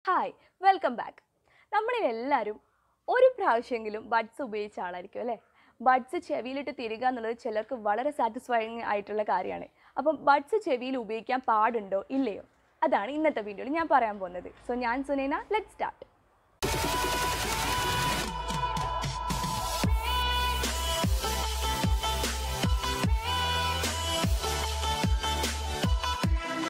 Hi welcome back. നമ്മളിലെല്ലാവരും ഒരു പ്രാവശ്യമെങ്കിലും buds ഉപയോഗിച്ച ആളായിരിക്കും അല്ലേ? ബഡ്സ് ചെവിയിലിട്ട് തിരുക എന്നുള്ളത് ചിലർക്ക് വളരെ സാറ്റിസ്ഫൈങ് ആയിട്ടുള്ള കാര്യമാണ്. അപ്പം ബഡ്സ് ചെവിയിൽ ഉപയോഗിക്കാൻ പാടുണ്ടോ ഇല്ലയോ, അതാണ് ഇന്നത്തെ വീഡിയോയിൽ ഞാൻ പറയാൻ പോകുന്നത്. സോ ഞാൻ സുനൈന, ലെറ്റ്സ് സ്റ്റാർട്ട്.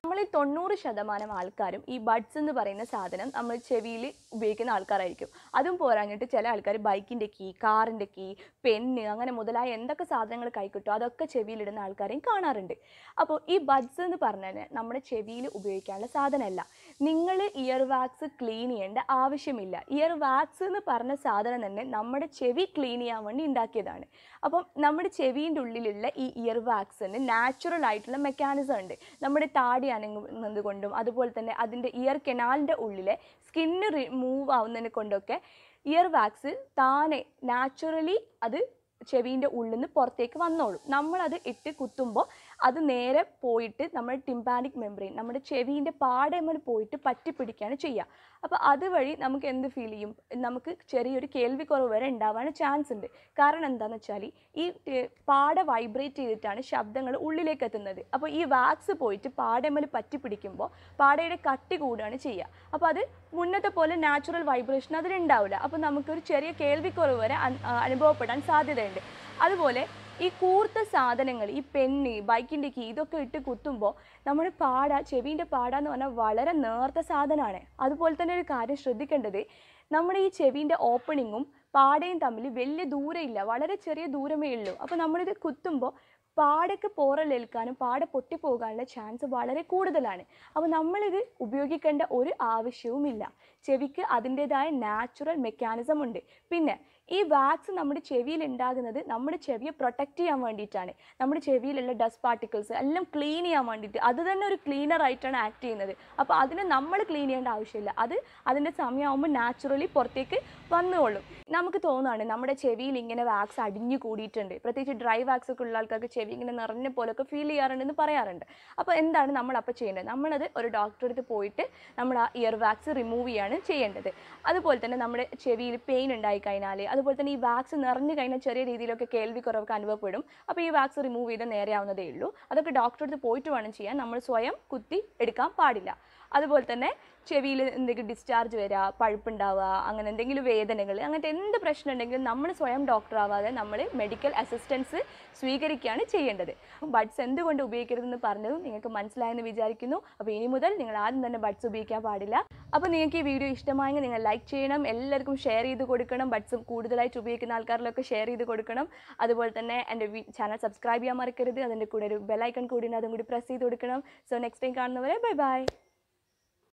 നമ്മളിൽ 90% ആൾക്കാരും ഈ ബഡ്സ് എന്ന് പറയുന്ന സാധനം നമ്മൾ ചെവിയിൽ ഉപയോഗിക്കുന്ന ആൾക്കാരായിരിക്കും. അതും പോരാഞ്ഞിട്ട് ചില ആൾക്കാർ ബൈക്കിൻ്റെ കീ, കാറിൻ്റെ കീ, പെന്ന് അങ്ങനെ മുതലായ എന്തൊക്കെ സാധനങ്ങൾ കൈക്കിട്ടോ അതൊക്കെ ചെവിയിലിടുന്ന ആൾക്കാരെയും കാണാറുണ്ട്. അപ്പോൾ ഈ ബഡ്സ് എന്ന് പറഞ്ഞാൽ നമ്മുടെ ചെവിയിൽ ഉപയോഗിക്കാനുള്ള സാധനമല്ല. നിങ്ങൾ ഇയർ വാക്സ് ക്ലീൻ ചെയ്യേണ്ട ആവശ്യമില്ല. ഇയർ വാക്സ് എന്ന് പറഞ്ഞ സാധനം തന്നെ നമ്മുടെ ചെവി ക്ലീൻ ചെയ്യാൻ വേണ്ടി ഉണ്ടാക്കിയതാണ്. അപ്പം നമ്മുടെ ചെവിൻ്റെ ഉള്ളിലുള്ള ഈ ഇയർ വാക്സിന് നാച്ചുറൽ ആയിട്ടുള്ള മെക്കാനിസം ഉണ്ട്. നമ്മുടെ താടി അനങ്ങുന്നത് കൊണ്ടും അതുപോലെ തന്നെ അതിൻ്റെ ഇയർ കനാലിൻ്റെ ഉള്ളിലെ സ്കിന്ന് റിമൂവ് ആവുന്നതിനെ കൊണ്ടൊക്കെ ഇയർ വാക്സ് താനെ നാച്ചുറലി അത് ചെവീൻ്റെ ഉള്ളിൽ നിന്ന് പുറത്തേക്ക് വന്നോളും. നമ്മളത് ഇട്ട് കുത്തുമ്പോൾ അത് നേരെ പോയിട്ട് നമ്മുടെ ടിമ്പാനിക് മെംബ്രെയിൻ, നമ്മുടെ ചെവീൻ്റെ പാടേമൽ പോയിട്ട് പറ്റിപ്പിടിക്കുകയാണ് ചെയ്യുക. അപ്പോൾ അതുവഴി നമുക്ക് എന്ത് ഫീൽ ചെയ്യും? നമുക്ക് ചെറിയൊരു കേൾവിക്കുറവ് വരെ ഉണ്ടാവാൻ ചാൻസ് ഉണ്ട്. കാരണം എന്താണെന്ന് വെച്ചാൽ ഈ പാട വൈബ്രേറ്റ് ചെയ്തിട്ടാണ് ശബ്ദങ്ങൾ ഉള്ളിലേക്ക് എത്തുന്നത്. അപ്പോൾ ഈ വാക്സ് പോയിട്ട് പാടേമൽ പറ്റിപ്പിടിക്കുമ്പോൾ പാടയുടെ കട്ടി കൂടുകയാണ് ചെയ്യുക. അപ്പോൾ അത് മുന്നത്തെ പോലെ നാച്ചുറൽ വൈബ്രേഷൻ അതിലുണ്ടാവില്ല. അപ്പോൾ നമുക്കൊരു ചെറിയ കേൾവിക്കുറവ് വരെ അനുഭവപ്പെടാൻ സാധ്യതയുണ്ട്. അതുപോലെ ഈ കൂർത്ത സാധനങ്ങൾ, ഈ പെന്ന്, ബൈക്കിൻ്റെ കീ ഇതൊക്കെ ഇട്ട് കുത്തുമ്പോൾ നമ്മുടെ ചെവീൻ്റെ പാട എന്ന് പറഞ്ഞാൽ വളരെ നേർത്ത സാധനമാണ്. അതുപോലെ തന്നെ ഒരു കാര്യം ശ്രദ്ധിക്കേണ്ടത്, നമ്മുടെ ഈ ചെവീൻ്റെ ഓപ്പണിങ്ങും പാടയും തമ്മിൽ വലിയ ദൂരമില്ല, വളരെ ചെറിയ ദൂരമേ ഉള്ളൂ. അപ്പോൾ നമ്മളിത് കുത്തുമ്പോൾ പാടയ്ക്ക് പോറലേൽക്കാനും പാട പൊട്ടിപ്പോകാനുള്ള ചാൻസ് വളരെ കൂടുതലാണ്. അപ്പോൾ നമ്മളിത് ഉപയോഗിക്കേണ്ട ഒരു ആവശ്യവുമില്ല. ചെവിക്ക് അതിൻ്റേതായ നാച്ചുറൽ മെക്കാനിസം ഉണ്ട്. പിന്നെ ഈ വാക്സ് നമ്മുടെ ചെവിയിൽ ഉണ്ടാകുന്നത് നമ്മുടെ ചെവിയെ പ്രൊട്ടക്റ്റ് ചെയ്യാൻ വേണ്ടിയിട്ടാണ്. നമ്മുടെ ചെവിയിലുള്ള ഡസ്റ്റ് പാർട്ടിക്കിൾസ് എല്ലാം ക്ലീൻ ചെയ്യാൻ വേണ്ടിയിട്ട് അത് തന്നെ ഒരു ക്ലീനർ ആയിട്ടാണ് ആക്ട് ചെയ്യുന്നത്. അപ്പോൾ അതിനെ നമ്മൾ ക്ലീൻ ചെയ്യേണ്ട ആവശ്യമില്ല. അത് അതിൻ്റെ സമയമാകുമ്പോൾ നാച്ചുറലി പുറത്തേക്ക് വന്നുകൊള്ളും. നമുക്ക് തോന്നുകയാണ് നമ്മുടെ ചെവിയിൽ ഇങ്ങനെ വാക്സ് അടിഞ്ഞു കൂടിയിട്ടുണ്ട്, പ്രത്യേകിച്ച് ഡ്രൈ വാക്സ് ഒക്കെ ഉള്ള ആൾക്കാർക്ക് ചെവി ഇങ്ങനെ നിറഞ്ഞ പോലൊക്കെ ഫീൽ ചെയ്യാറുണ്ടെന്ന് പറയാറുണ്ട്. അപ്പോൾ എന്താണ് നമ്മളപ്പോൾ ചെയ്യേണ്ടത്? നമ്മളത് ഒരു ഡോക്ടറെ അടുത്ത് പോയിട്ട് നമ്മൾ ആ ഇയർ വാക്സ് റിമൂവ് ചെയ്യാണ് ചെയ്യേണ്ടത്. അതുപോലെ തന്നെ നമ്മുടെ ചെവിയിൽ പെയിൻ ഉണ്ടായി കഴിഞ്ഞാൽ, അതുപോലെ തന്നെ ഈ വാക്സ് നിറഞ്ഞു കഴിഞ്ഞാൽ ചെറിയ രീതിയിലൊക്കെ കേൾവിക്കുറവൊക്കെ അനുഭവപ്പെടും. അപ്പോൾ ഈ വാക്സ് റിമൂവ് ചെയ്ത് നേരെയാവുന്നതേ ഉള്ളൂ. അതൊക്കെ ഡോക്ടറെ അടുത്ത് പോയിട്ട് വേണം ചെയ്യാൻ, നമ്മൾ സ്വയം കുത്തി എടുക്കാൻ പാടില്ല. അതുപോലെ തന്നെ ചെവിയിൽ എന്തെങ്കിലും ഡിസ്ചാർജ് വരിക, പഴുപ്പുണ്ടാവുക, അങ്ങനെ എന്തെങ്കിലും വേദനകൾ, അങ്ങനത്തെ എന്ത് പ്രശ്നം ഉണ്ടെങ്കിലും നമ്മൾ സ്വയം ഡോക്ടർ ആവാതെ നമ്മൾ മെഡിക്കൽ അസിസ്റ്റൻസ് സ്വീകരിക്കുകയാണ് ചെയ്യേണ്ടത്. ബഡ്സ് എന്തുകൊണ്ട് ഉപയോഗിക്കരുതെന്ന് പറഞ്ഞതും നിങ്ങൾക്ക് മനസ്സിലായെന്ന് വിചാരിക്കുന്നു. അപ്പോൾ ഇനി മുതൽ നിങ്ങൾ ആദ്യം തന്നെ ബഡ്സ് ഉപയോഗിക്കാൻ പാടില്ല. അപ്പോൾ നിങ്ങൾക്ക് ഈ വീഡിയോ ഇഷ്ടമായെങ്കിൽ നിങ്ങൾ ലൈക്ക് ചെയ്യണം, എല്ലാവർക്കും ഷെയർ ചെയ്ത് കൊടുക്കണം. ബഡ്സും കൂടുതലായിട്ട് ഉപയോഗിക്കുന്ന ആൾക്കാരിലൊക്കെ ഷെയർ ചെയ്ത് കൊടുക്കണം. അതുപോലെ തന്നെ എൻ്റെ ചാനൽ സബ്സ്ക്രൈബ് ചെയ്യാൻ മറക്കരുത്. അതിൻ്റെ കൂടെ ഒരു ബെൽ ഐക്കൺ കൂടി ഉണ്ട്, അതും കൂടി പ്രസ് ചെയ്ത് കൊടുക്കണം. സോ നെക്സ്റ്റ് ടൈം കാണുന്നവരെ ബൈ ബൈ.